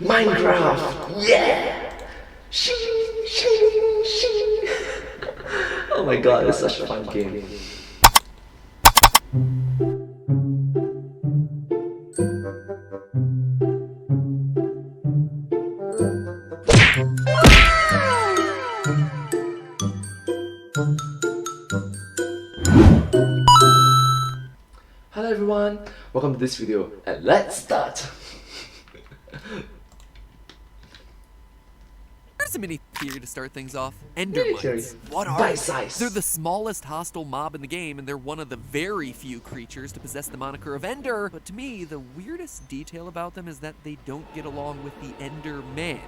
Minecraft! Yeah! Shing, shing, shing. Oh my god, it's such a fun game. Hello everyone, welcome to this video and let's start! Here's a mini theory to start things off. Mini theory. Endermites. What are Bite they? size. They're the smallest hostile mob in the game, and they're one of the very few creatures to possess the moniker of Ender. But to me, the weirdest detail about them is that they don't get along with the Endermen.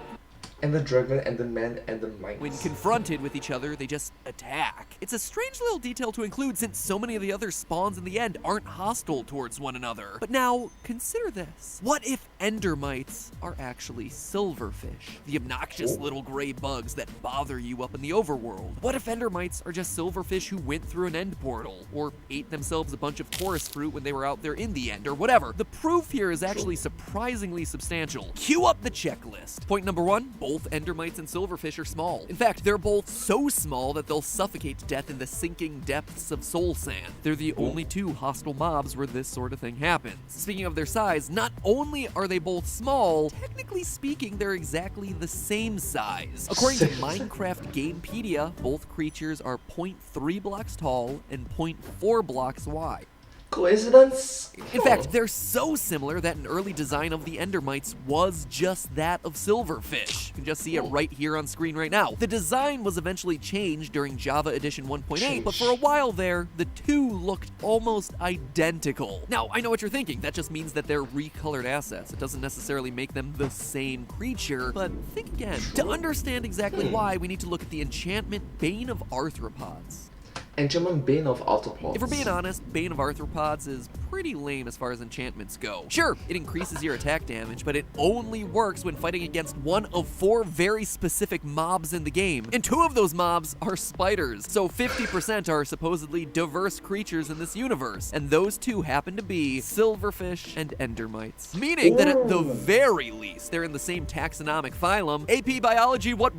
And the dragon, and the man, and the mice. When confronted with each other, they just attack. It's a strange little detail to include since so many of the other spawns in the end aren't hostile towards one another. But now, consider this. What if endermites are actually silverfish? The obnoxious little gray bugs that bother you up in the overworld. What if endermites are just silverfish who went through an end portal, or ate themselves a bunch of chorus fruit when they were out there in the end, or whatever? The proof here is actually surprisingly substantial. Cue up the checklist. Point number one, both endermites and silverfish are small. In fact, they're both so small that they'll suffocate to death in the sinking depths of soul sand. They're the only two hostile mobs where this sort of thing happens. Speaking of their size, not only are they both small, technically speaking, they're exactly the same size. According to Minecraft Gamepedia, both creatures are 0.3 blocks tall and 0.4 blocks wide. Coincidence? In fact, they're so similar that an early design of the endermites was just that of silverfish. You can just see it right here on screen right now. The design was eventually changed during Java Edition 1.8, but for a while there, the two looked almost identical. Now, I know what you're thinking. That just means that they're recolored assets. It doesn't necessarily make them the same creature, but think again. To understand exactly why, we need to look at the enchantment Bane of Arthropods. Enchantment Bane of Arthropods. If we're being honest, Bane of Arthropods is pretty lame as far as enchantments go. Sure, it increases your attack damage, but it only works when fighting against one of 4 very specific mobs in the game. And 2 of those mobs are spiders, so 50% are supposedly diverse creatures in this universe. And those 2 happen to be silverfish and endermites. Meaning that at the very least, they're in the same taxonomic phylum. AP Biology, what?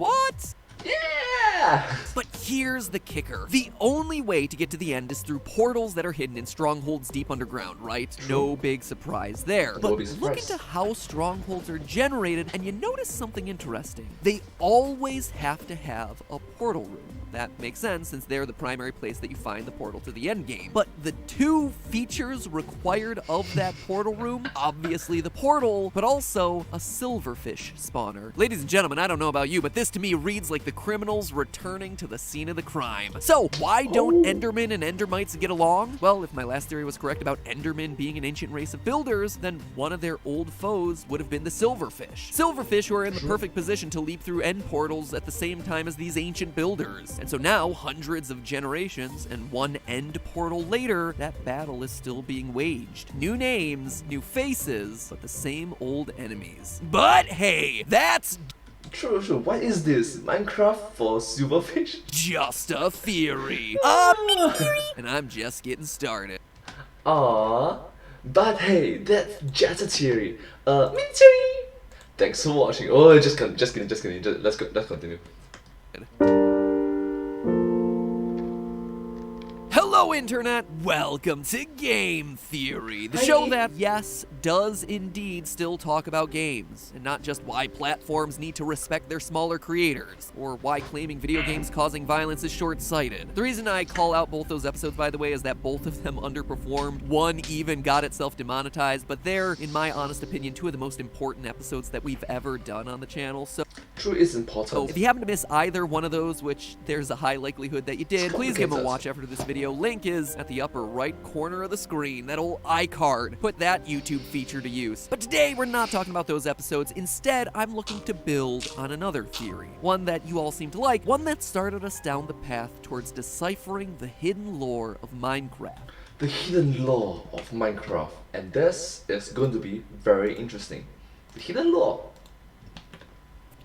Yeah! But here's the kicker. The only way to get to the end is through portals that are hidden in strongholds deep underground, right? No big surprise there. But look into how strongholds are generated and you notice something interesting. They always have to have a portal room. That makes sense since they're the primary place that you find the portal to the end game. But the 2 features required of that portal room, obviously the portal, but also a silverfish spawner. Ladies and gentlemen, I don't know about you, but this to me reads like the criminals returning to the scene of the crime. So why don't endermen and endermites get along? Well, if my last theory was correct about endermen being an ancient race of builders, then one of their old foes would have been the silverfish. Silverfish who are in the perfect position to leap through end portals at the same time as these ancient builders. And so now, hundreds of generations and 1 end portal later, that battle is still being waged. New names, new faces, but the same old enemies. But hey, that's True. What is this? Minecraft for silverfish? just a theory. And I'm just getting started. Aww. But hey, that's just a theory. Mini theory! Thanks for watching. Oh, just kidding. Let's continue. Hello, Internet! Welcome to Game Theory, the show that, yes, does indeed still talk about games, and not just why platforms need to respect their smaller creators, or why claiming video games causing violence is short-sighted. The reason I call out both those episodes, by the way, is that both of them underperformed. One even got itself demonetized, but they're, in my honest opinion, 2 of the most important episodes that we've ever done on the channel, so True is important. if you happen to miss either one of those, which there's a high likelihood that you did, please give them a watch after this video. Link is at the upper right corner of the screen, that old iCard. Put that YouTube feature to use. But today, we're not talking about those episodes. Instead, I'm looking to build on another theory. One that you all seem to like. One that started us down the path towards deciphering the hidden lore of Minecraft. The hidden lore of Minecraft. And this is going to be very interesting. The hidden lore.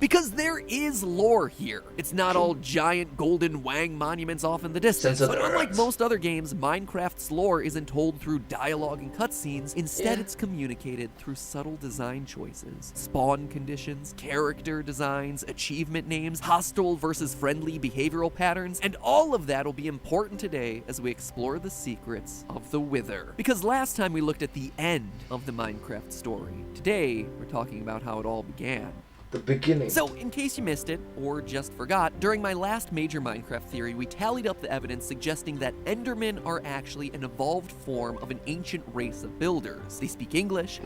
Because there is lore here. It's not all giant golden wang monuments off in the distance, but unlike most other games, Minecraft's lore isn't told through dialogue and cutscenes. Instead, it's communicated through subtle design choices, spawn conditions, character designs, achievement names, hostile versus friendly behavioral patterns, and all of that will be important today as we explore the secrets of the Wither. Because last time we looked at the end of the Minecraft story. Today, we're talking about how it all began. The beginning. So, in case you missed it, or just forgot, during my last major Minecraft theory, we tallied up the evidence suggesting that Endermen are actually an evolved form of an ancient race of builders. They speak English,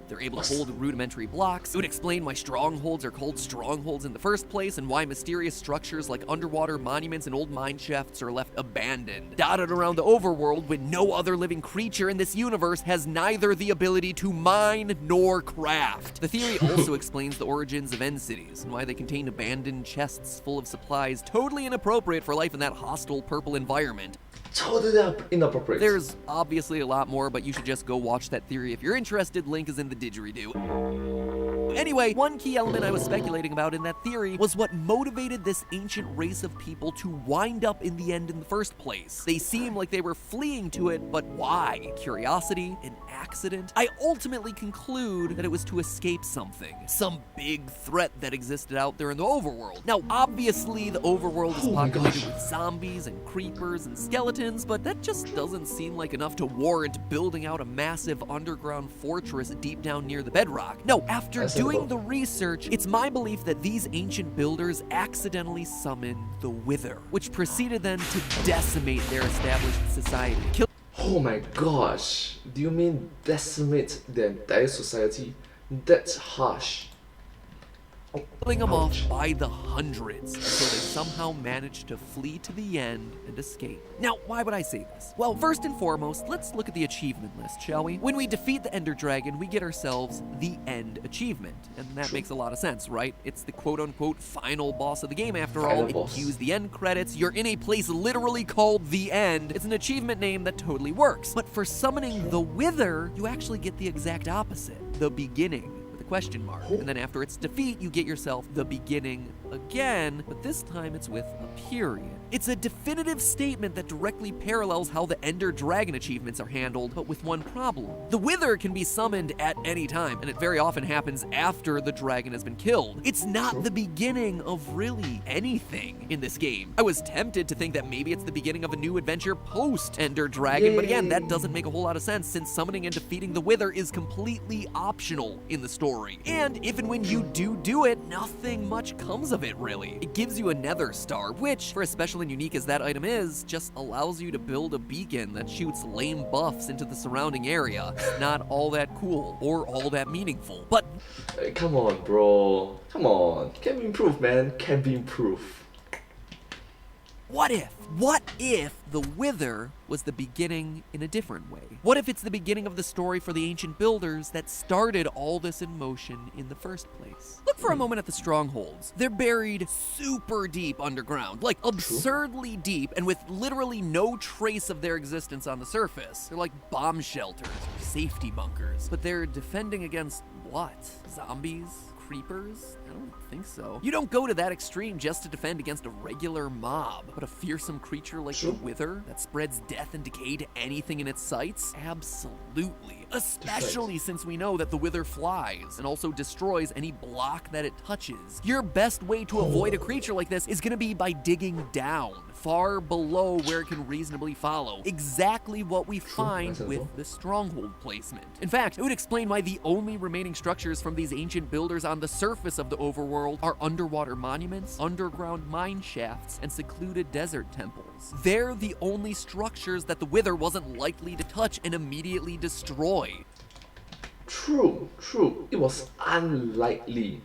they're able to hold rudimentary blocks, it would explain why strongholds are called strongholds in the first place, and why mysterious structures like underwater monuments and old mine shafts are left abandoned, dotted around the overworld when no other living creature in this universe has neither the ability to mine nor craft. The theory also explains the origin of end cities and why they contain abandoned chests full of supplies totally inappropriate for life in that hostile purple environment. Totally inappropriate. There's obviously a lot more, but you should just go watch that theory if you're interested. Link is in the didgeridoo. Anyway, one key element I was speculating about in that theory was what motivated this ancient race of people to wind up in the end in the first place. They seem like they were fleeing to it, but why? Curiosity? An accident? I ultimately conclude that it was to escape something. Some big threat that existed out there in the overworld. Now, obviously, the overworld is populated with zombies and creepers and skeletons, but that just doesn't seem like enough to warrant building out a massive underground fortress deep down near the bedrock. No, after doing the research, it's my belief that these ancient builders accidentally summoned the Wither, which proceeded then to decimate their established society. Oh my gosh, do you mean decimate the entire society? That's harsh. Killing them off by the hundreds until they somehow managed to flee to the end and escape. Now, why would I say this? Well, first and foremost, let's look at the achievement list, shall we? When we defeat the Ender Dragon, we get ourselves the End achievement. And that makes a lot of sense, right? It's the quote-unquote final boss of the game after all. It cues the end credits. You're in a place literally called the End. It's an achievement name that totally works. But for summoning the Wither, you actually get the exact opposite. The Beginning. Question mark. And then after its defeat, you get yourself the Beginning again, but this time it's with a period. It's a definitive statement that directly parallels how the Ender Dragon achievements are handled, but with one problem. The Wither can be summoned at any time, and it very often happens after the dragon has been killed. It's not the beginning of really anything in this game. I was tempted to think that maybe it's the beginning of a new adventure post-Ender Dragon, but again, that doesn't make a whole lot of sense since summoning and defeating the Wither is completely optional in the story. And if and when you do it, nothing much comes of it, really. It gives you a Nether Star, which, for as special and unique as that item is, just allows you to build a beacon that shoots lame buffs into the surrounding area. It's not all that cool, or all that meaningful. But hey, come on, bro. Come on. Can be improved, man. Can be improved. What if the Wither was the beginning in a different way? What if it's the beginning of the story for the ancient builders that started all this in motion in the first place? Look for a moment at the strongholds. They're buried super deep underground, like absurdly deep, and with literally no trace of their existence on the surface. They're like bomb shelters, or safety bunkers. But they're defending against what? Zombies? Creepers? I don't think so. You don't go to that extreme just to defend against a regular mob, but a fearsome creature like the Wither that spreads death and decay to anything in its sights? Absolutely. Especially since we know that the Wither flies and also destroys any block that it touches. Your best way to avoid a creature like this is gonna be by digging down, far below where it can reasonably follow. Exactly what we find with the stronghold placement. In fact, it would explain why the only remaining structures from these ancient builders on the surface of the overworld are underwater monuments, underground mine shafts, and secluded desert temples. They're the only structures that the Wither wasn't likely to touch and immediately destroy. True. It was unlikely.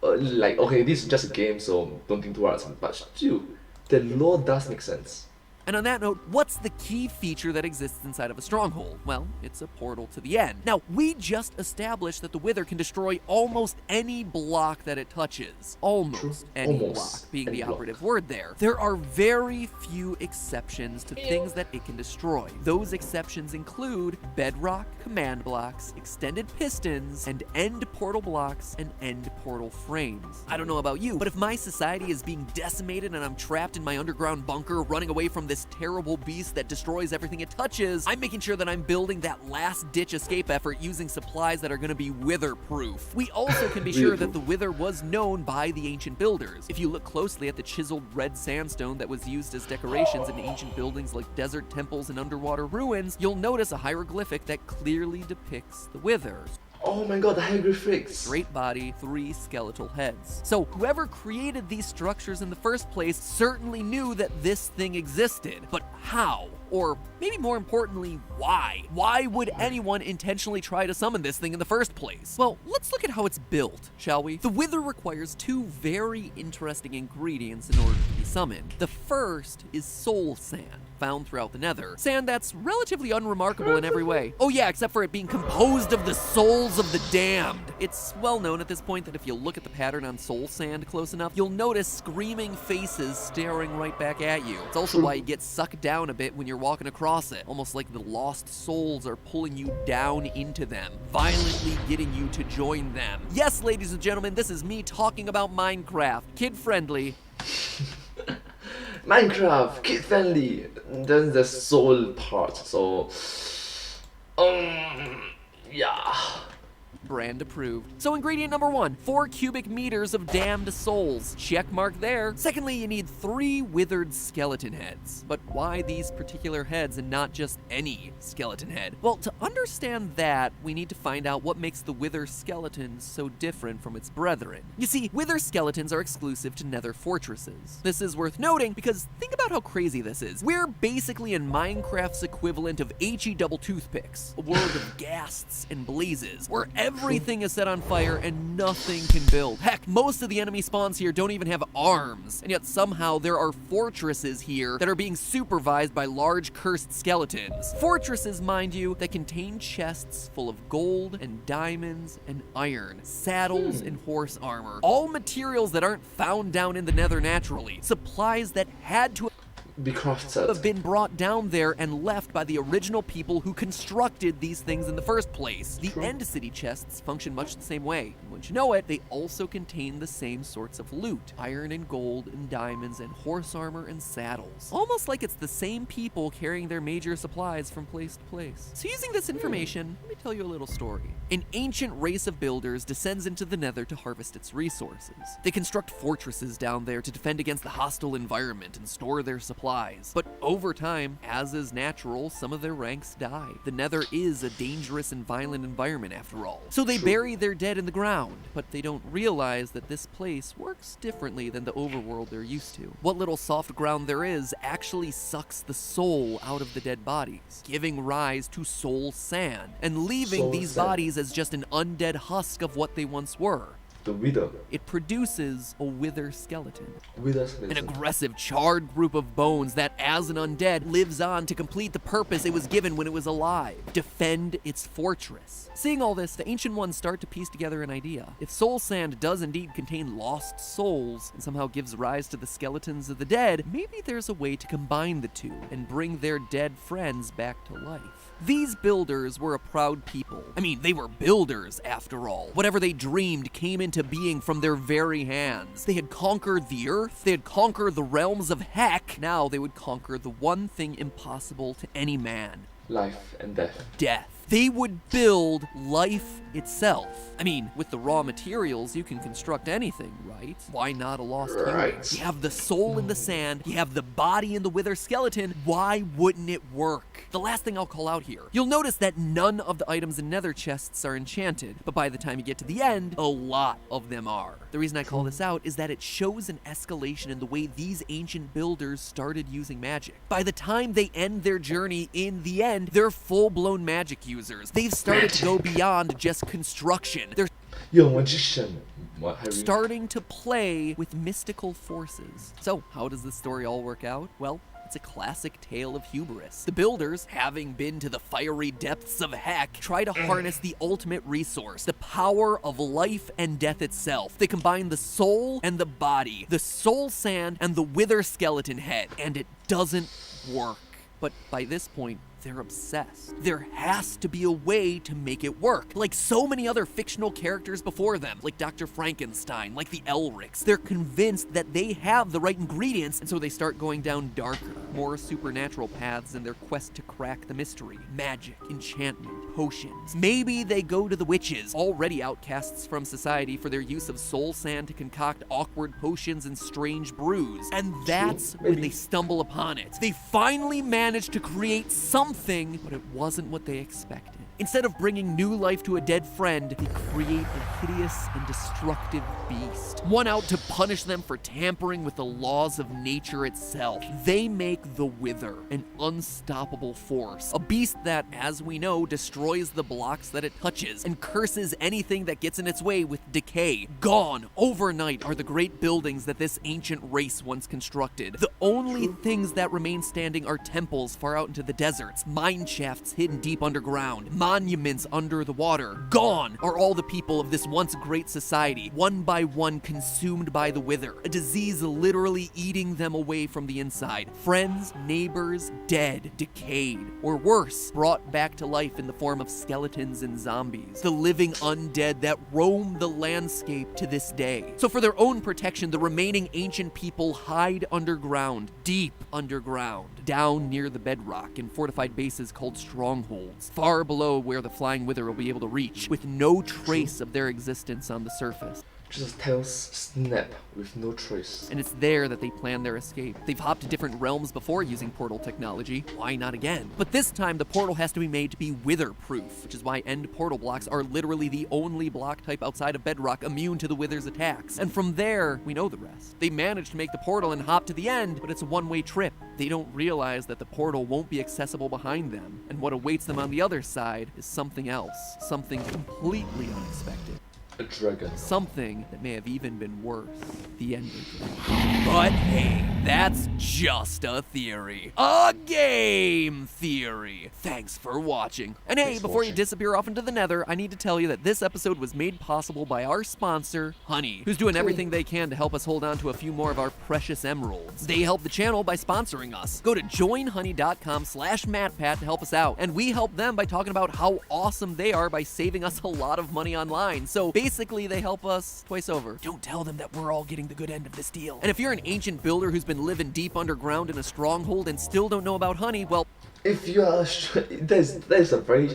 Like, okay, this is just a game, so don't think too hard, but still, the lore does make sense. And on that note, what's the key feature that exists inside of a stronghold? Well, it's a portal to the end. Now, we just established that the Wither can destroy almost any block that it touches. Almost any block being the operative word there. There are very few exceptions to things that it can destroy. Those exceptions include bedrock, command blocks, extended pistons, and end portal blocks and end portal frames. I don't know about you, but if my society is being decimated and I'm trapped in my underground bunker running away from this terrible beast that destroys everything it touches, I'm making sure that I'm building that last-ditch escape effort using supplies that are going to be wither-proof. We also can be sure that the Wither was known by the ancient builders. If you look closely at the chiseled red sandstone that was used as decorations in ancient buildings like desert temples and underwater ruins, you'll notice a hieroglyphic that clearly depicts the Wither. Oh my god, the hieroglyphics! Straight body, 3 skeletal heads. So whoever created these structures in the first place certainly knew that this thing existed. But how? Or maybe more importantly, why? Why would anyone intentionally try to summon this thing in the first place? Well, let's look at how it's built, shall we? The Wither requires 2 very interesting ingredients in order to be summoned. The first is soul sand, found throughout the Nether. Sand that's relatively unremarkable in every way. Oh yeah, except for it being composed of the souls of the damned. It's well known at this point that if you look at the pattern on soul sand close enough, you'll notice screaming faces staring right back at you. It's also why you get sucked down a bit when you're walking across it, almost like the lost souls are pulling you down into them, violently getting you to join them. Yes, ladies and gentlemen, this is me talking about Minecraft. Kid-friendly. Minecraft, kid-friendly. Then the soul part, so... yeah. Brand approved. So ingredient number 1, 4 cubic meters of damned souls. Check mark there. Secondly, you need 3 withered skeleton heads. But why these particular heads and not just any skeleton head? Well, to understand that, we need to find out what makes the wither skeleton so different from its brethren. You see, wither skeletons are exclusive to nether fortresses. This is worth noting because think about how crazy this is. We're basically in Minecraft's equivalent of HE double toothpicks, a world of ghasts and blazes, where everything is set on fire and nothing can build. Heck, most of the enemy spawns here don't even have arms, and yet somehow there are fortresses here that are being supervised by large cursed skeletons. Fortresses, mind you, that contain chests full of gold and diamonds and iron, saddles and horse armor, all materials that aren't found down in the nether naturally, supplies that had to have been brought down there and left by the original people who constructed these things in the first place. The end city chests function much the same way. And once you know it, they also contain the same sorts of loot. Iron and gold and diamonds and horse armor and saddles. Almost like it's the same people carrying their major supplies from place to place. So using this information, let me tell you a little story. An ancient race of builders descends into the nether to harvest its resources. They construct fortresses down there to defend against the hostile environment and store their supplies. But over time, as is natural, some of their ranks die. The nether is a dangerous and violent environment after all. So they bury their dead in the ground, but they don't realize that this place works differently than the overworld they're used to. What little soft ground there is actually sucks the soul out of the dead bodies, giving rise to soul sand, and leaving these bodies as just an undead husk of what they once were. The wither. It produces a wither skeleton. Wither skeleton. An aggressive, charred group of bones that, as an undead, lives on to complete the purpose it was given when it was alive. Defend its fortress. Seeing all this, the Ancient Ones start to piece together an idea. If soul sand does indeed contain lost souls, and somehow gives rise to the skeletons of the dead, maybe there's a way to combine the two, and bring their dead friends back to life. These builders were a proud people. I mean, they were builders, after all. Whatever they dreamed came into being from their very hands. They had conquered the earth, they had conquered the realms of heck. Now they would conquer the one thing impossible to any man. Life and death. Death. They would build life itself. I mean, with the raw materials, you can construct anything, right? Why not a lost human? You have the soul in the sand, you have the body in the wither skeleton. Why wouldn't it work? The last thing I'll call out here. You'll notice that none of the items in nether chests are enchanted, but by the time you get to the end, a lot of them are. The reason I call this out is that it shows an escalation in the way these ancient builders started using magic. By the time they end their journey in the end, they're full-blown magic users. They've started to go beyond just construction. They're starting to play with mystical forces. So, how does this story all work out? Well, It's a classic tale of hubris. The builders, having been to the fiery depths of heck, try to harness the ultimate resource, the power of life and death itself. They combine the soul and the body, the soul sand and the wither skeleton head, and it doesn't work. But by this point, they're obsessed. There has to be a way to make it work. Like so many other fictional characters before them, like Dr. Frankenstein, like the Elrics. They're convinced that they have the right ingredients, and so they start going down darker, more supernatural paths in their quest to crack the mystery. Magic, enchantment, potions. Maybe they go to the witches, already outcasts from society for their use of soul sand to concoct awkward potions and strange brews. And that's when they stumble upon it. They finally manage to create something, but it wasn't what they expected. Instead of bringing new life to a dead friend, they create a hideous and destructive beast. One out to punish them for tampering with the laws of nature itself. They make the Wither, an unstoppable force. A beast that, as we know, destroys the blocks that it touches and curses anything that gets in its way with decay. Gone overnight are the great buildings that this ancient race once constructed. The only things that remain standing are temples far out into the deserts, mine shafts hidden deep underground, monuments under the water. Gone are all the people of this once great society, one by one consumed by the Wither, a disease literally eating them away from the inside. Friends, neighbors, dead, decayed, or worse, brought back to life in the form of skeletons and zombies, the living undead that roam the landscape to this day. So for their own protection, the remaining ancient people hide underground, deep underground, down near the bedrock in fortified bases called strongholds, far below where the flying Wither will be able to reach, with no trace of their existence on the surface. Just a tail snap with no trace. And it's there that they plan their escape. They've hopped to different realms before using portal technology. Why not again? But this time, the portal has to be made to be Wither-proof, which is why end portal blocks are literally the only block type outside of bedrock immune to the Wither's attacks. And from there, we know the rest. They managed to make the portal and hop to the end, but it's a one-way trip. They don't realize that the portal won't be accessible behind them, and what awaits them on the other side is something else, something completely unexpected. A dragon. Something that may have even been worse. The Enderme. But hey, that's just a theory. A game theory. Thanks for watching. And hey, before you disappear off into the nether, I need to tell you that this episode was made possible by our sponsor, Honey, who's doing everything they can to help us hold on to a few more of our precious emeralds. They help the channel by sponsoring us. Go to joinhoney.com/MattPat to help us out. And we help them by talking about how awesome they are by saving us a lot of money online. So basically, they help us twice over. Don't tell them that we're all getting the good end of this deal. And if you're an ancient builder who's been living deep underground in a stronghold and still don't know about Honey, well, if you are, there's a very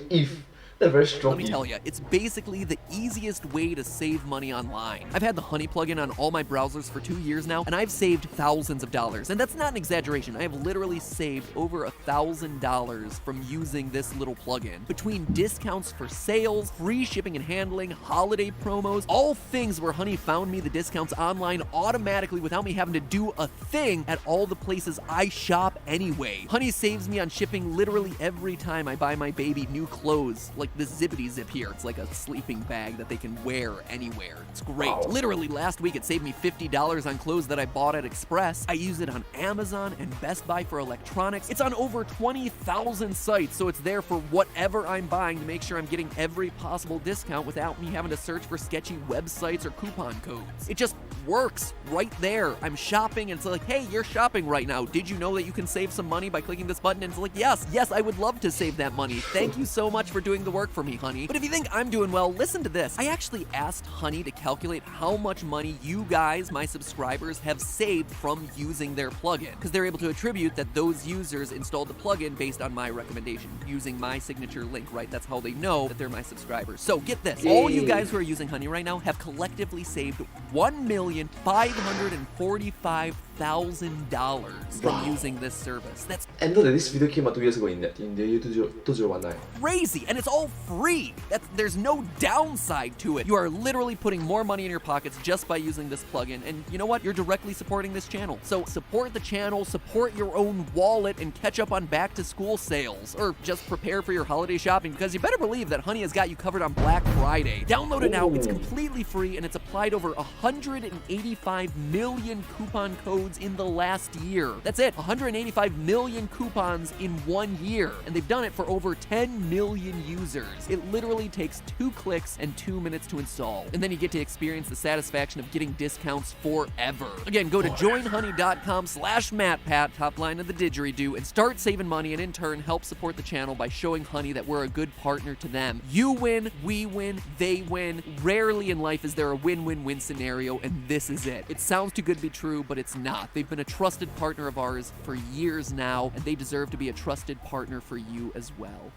strong. Let me tell you, it's basically the easiest way to save money online. I've had the Honey plugin on all my browsers for 2 years now, and I've saved thousands of dollars. And that's not an exaggeration. I have literally saved over $1,000 from using this little plugin. Between discounts for sales, free shipping and handling, holiday promos, all things where Honey found me the discounts online automatically without me having to do a thing at all the places I shop anyway. Honey saves me on shipping literally every time I buy my baby new clothes, like this zippity zip here. It's like a sleeping bag that they can wear anywhere. It's great. Wow. Literally last week it saved me $50 on clothes that I bought at Express. I use it on Amazon and Best Buy for electronics. It's on over 20,000 sites, so it's there for whatever I'm buying to make sure I'm getting every possible discount without me having to search for sketchy websites or coupon codes. It just works right there. I'm shopping and it's like, hey, you're shopping right now. Did you know that you can save some money by clicking this button? And it's like, yes, I would love to save that money. Thank you so much for doing the work for me, Honey. But if you think I'm doing well, listen to this. I actually asked Honey to calculate how much money you guys, my subscribers, have saved from using their plugin, because they're able to attribute that those users installed the plugin based on my recommendation, using my signature link, right? That's how they know that they're my subscribers. So get this. All you guys who are using Honey right now have collectively saved $1,545,000 from using this service. That's I know that this video came out 2 years ago in the year 2019. crazy, and it's all free. There's no downside to it. You are literally putting more money in your pockets just by using this plugin, and you know what? You're directly supporting this channel. So support the channel, support your own wallet, and catch up on back-to-school sales, or just prepare for your holiday shopping, because you better believe that Honey has got you covered on Black Friday. Download it now. It's completely free, and it's applied over 185 million coupon codes codes in the last year. That's it, 185 million coupons in 1 year, and they've done it for over 10 million users. It literally takes 2 clicks and 2 minutes to install, and then you get to experience the satisfaction of getting discounts forever. Again, go to joinhoney.com/MattPat, top line of the didgeridoo, and start saving money, and in turn help support the channel by showing Honey that we're a good partner to them. You win, we win, they win. Rarely in life is there a win-win-win scenario, and this is it. It sounds too good to be true, but it's not. They've been a trusted partner of ours for years now, and they deserve to be a trusted partner for you as well.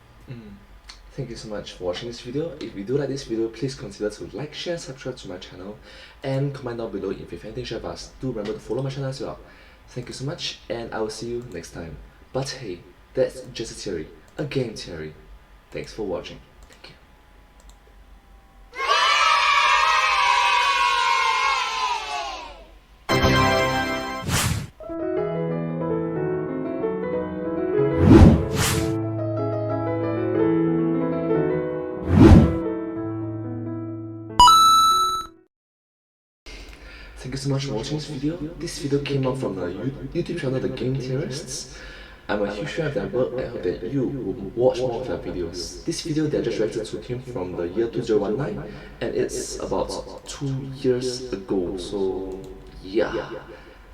Thank you so much for watching this video. If you do like this video, please consider to like, share, subscribe to my channel, and comment down below if you have anything to share with us. Do remember to follow my channel as well. Thank you so much, and I will see you next time. But hey, that's just a theory, a game theory. Thanks for watching. Thank you. Thank you so much for watching this video. This video came out from the YouTube channel The Game Theorists. I'm a huge fan of their work and I hope that you will watch more of their videos. This video they just reacted to came from the year 2019 and it's about 2 years ago, so yeah.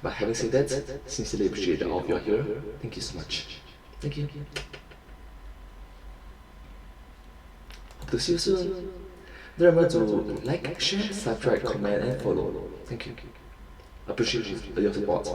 But having said that, sincerely appreciate that all of you are here. Thank you so much. Thank you. Hope to see you soon. Remember to like, share, subscribe, comment and follow. Thank you. Appreciate your support.